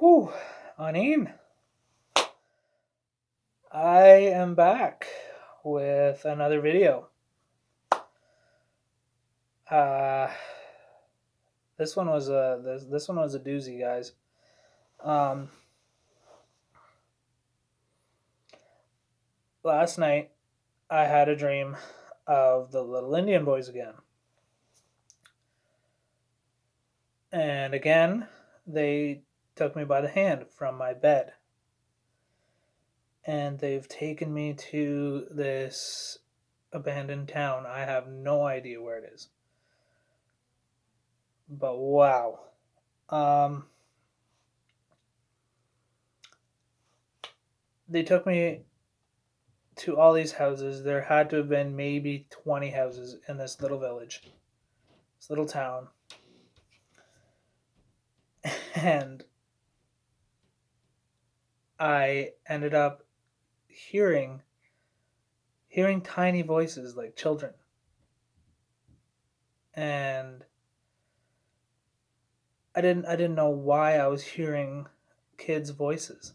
Whew, Anim, I am back with another video. Uh, this one was a doozy, guys. Um, Last night I had a dream of the little Indian boys again, and again they took me by the hand from my bed, and they've taken me to this abandoned town. I have no idea where it is, but wow. Um, they took me to all these houses. There had to have been maybe 20 houses in this little village, this little town. And I ended up hearing tiny voices like children. And I didn't know why I was hearing kids' voices.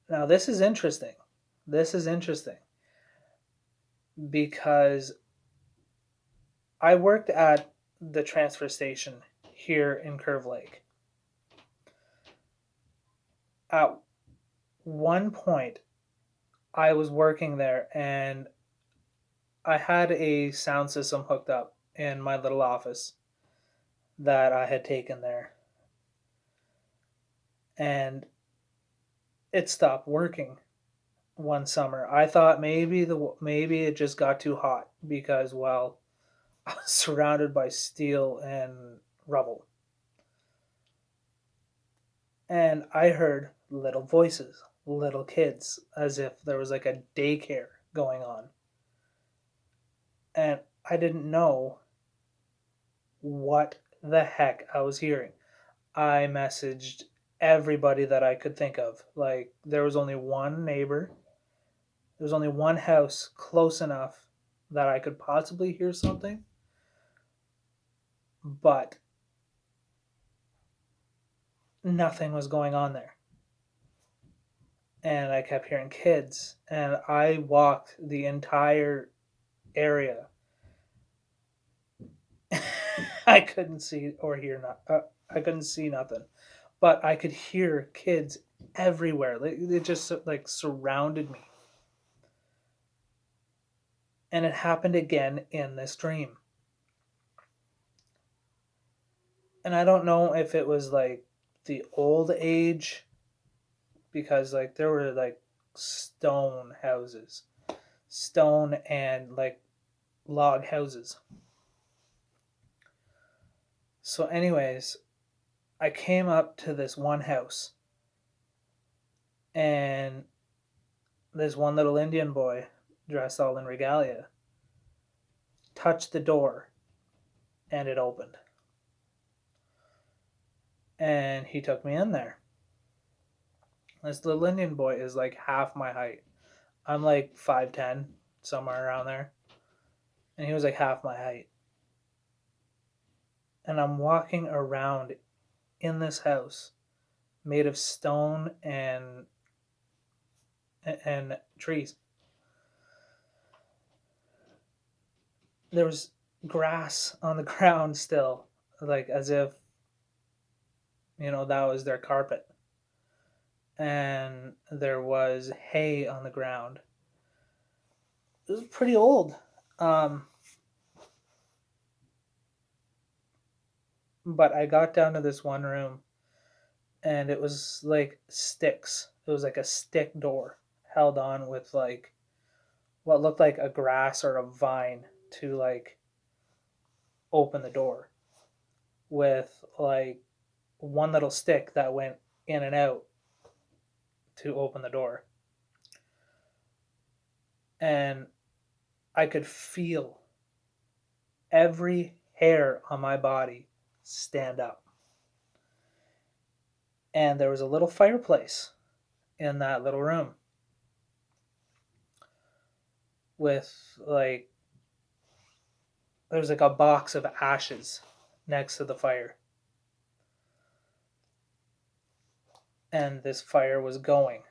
Now this is interesting. This is interesting because I worked at the transfer station here in Curve Lake. At one point, I was working there and I had a sound system hooked up in my little office that I had taken there. And it stopped working one summer. I thought maybe it just got too hot because well, I was surrounded by steel and rubble. And I heard little voices, little kids, as if there was like a daycare going on. And I didn't know what the heck I was hearing. I messaged everybody that I could think of. Like, there was only one neighbor, there was only one house close enough that I could possibly hear something, but nothing was going on there. And I kept hearing kids, and I walked the entire area. I couldn't see or hear I couldn't see nothing, but I could hear kids everywhere. It just like surrounded me, and it happened again in this dream. And I don't know if it was like the old age, because like there were like stone houses, stone and like log houses. So, anyways, I came up to this one house, and this one little Indian boy, dressed all in regalia, touched the door, and it opened. And he took me in there. This little Indian boy is like half my height. I'm like 5'10", somewhere around there. And he was like half my height. And I'm walking around in this house made of stone and trees. There was grass on the ground still, like as if that was their carpet. And there was hay on the ground. It was pretty old. But I got down to this one room, and it was like sticks. It was like a stick door held on with like what looked like a grass or a vine to like open the door, with like one little stick that went in and out to open the door. And I could feel every hair on my body stand up. And there was a little fireplace in that little room with like, there was like a box of ashes next to the fire. and this fire was going.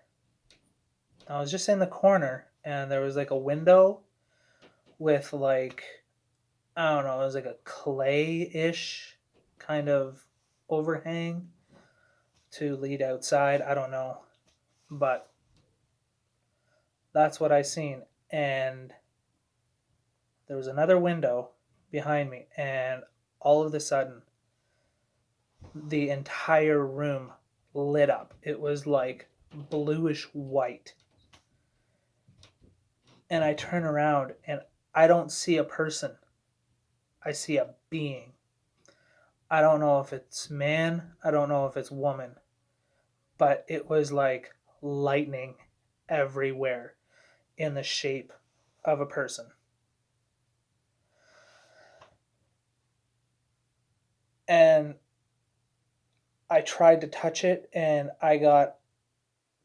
I was just in the corner, and there was like a window with like, I don't know, it was like a clay-ish kind of overhang to lead outside. I don't know, but that's what I seen. And there was another window behind me, and all of a sudden, the entire room lit up. It was like bluish white. And I turn around and I don't see a person. I see a being. I don't know if it's man, I don't know if it's woman, but it was like lightning everywhere in the shape of a person. And I tried to touch it and I got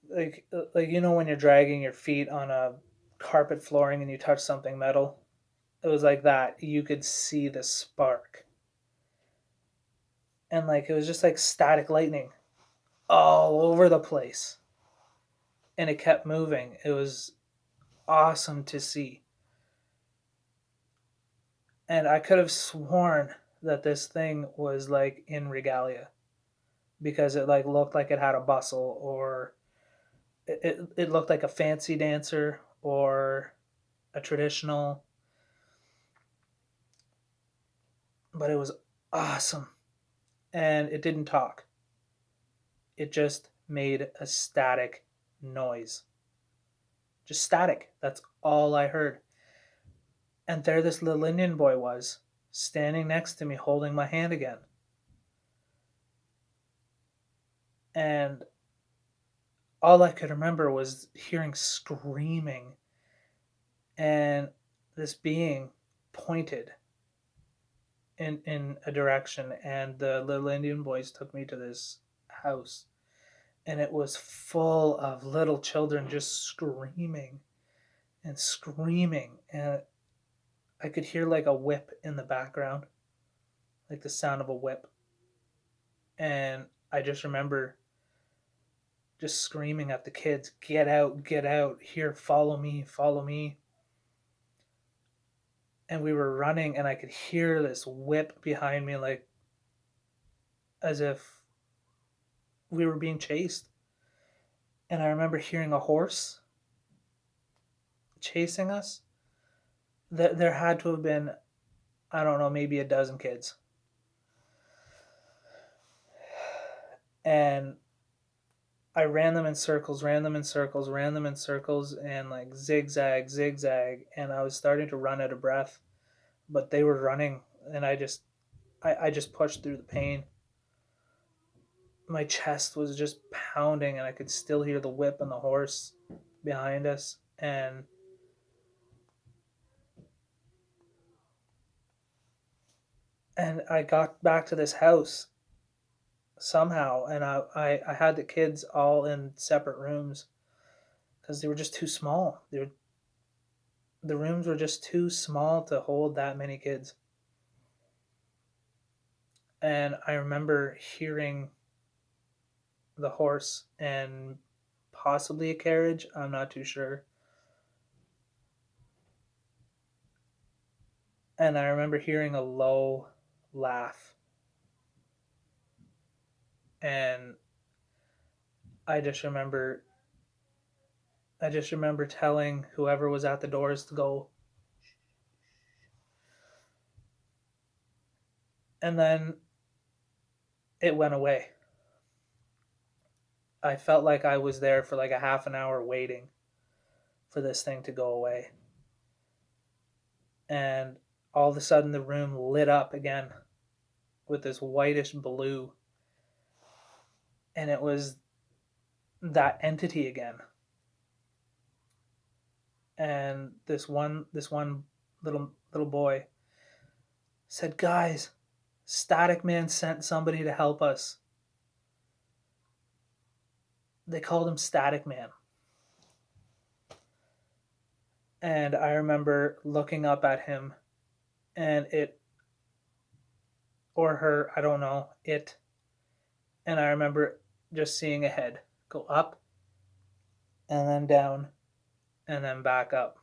like you know when you're dragging your feet on a carpet flooring and you touch something metal? It was like that. You could see the spark. And like it was just like static lightning all over the place. And it kept moving. It was awesome to see. And I could have sworn that this thing was like in regalia because it like looked like it had a bustle, or it looked like a fancy dancer or a traditional, but it was awesome. And it didn't talk. It just made a static noise. Just static. That's all I heard. And there this little Indian boy was, standing next to me, holding my hand again. And all I could remember was hearing screaming, and this being pointed in a direction, and the little Indian boys took me to this house, and it was full of little children just screaming and screaming, and I could hear like a whip in the background, like the sound of a whip. And I just remember just screaming at the kids, get out, here, follow me, follow me. And we were running, and I could hear this whip behind me, like as if we were being chased. And I remember hearing a horse chasing us. There had to have been, I don't know, maybe a dozen kids. And I ran them in circles, ran them in circles, ran them in circles, and like zigzag, zigzag. And I was starting to run out of breath, but they were running, and I just pushed through the pain. My chest was just pounding, and I could still hear the whip and the horse behind us. And I got back to this house somehow, and I had the kids all in separate rooms because they were just too small. The rooms were just too small to hold that many kids. And I remember hearing the horse and possibly a carriage. I'm not too sure. And I remember hearing a low laugh. And I just remember I just remember telling whoever was at the doors to go. And then it went away. I felt like I was there for like a half an hour waiting for this thing to go away. And all of a sudden the room lit up again with this whitish blue. And it was that entity again. And this one little boy said, "Guys, Static Man sent somebody to help us." They called him Static Man. And I remember looking up at him, and it, or her, I don't know, it. And I remember just seeing a head go up and then down and then back up.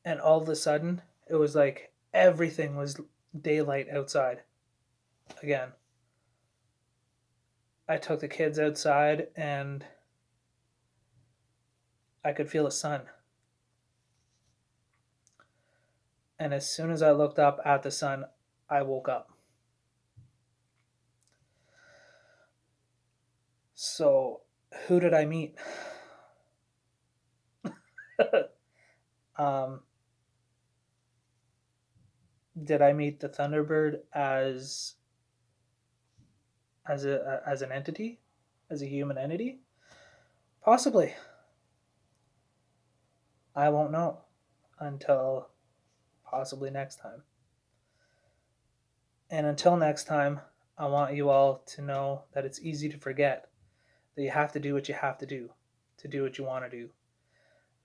And all of a sudden, it was like everything was daylight outside again. I took the kids outside and I could feel the sun. And as soon as I looked up at the sun, I woke up. So, who did I meet? um, did I meet the Thunderbird as an entity, as a human entity? Possibly. I won't know until possibly next time. And until next time, I want you all to know that it's easy to forget that you have to do what you have to do what you want to do.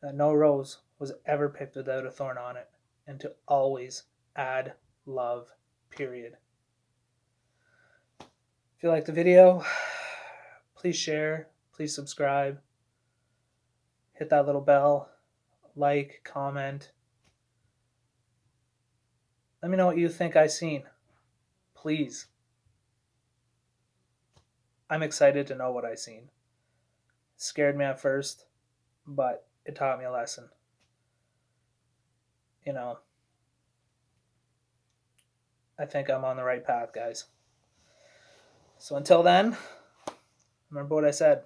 That no rose was ever picked without a thorn on it, and to always add love, period. If you like the video, please share, please subscribe, hit that little bell, like, comment. Let me know what you think I seen. Please. I'm excited to know what I seen. It scared me at first, but it taught me a lesson. You know, I think I'm on the right path, guys. So until then, remember what I said.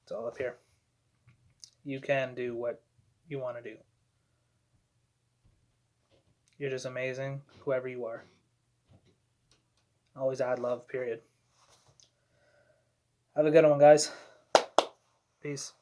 It's all up here. You can do what you want to do. You're just amazing, whoever you are. Always add love, period. Have a good one, guys. Peace.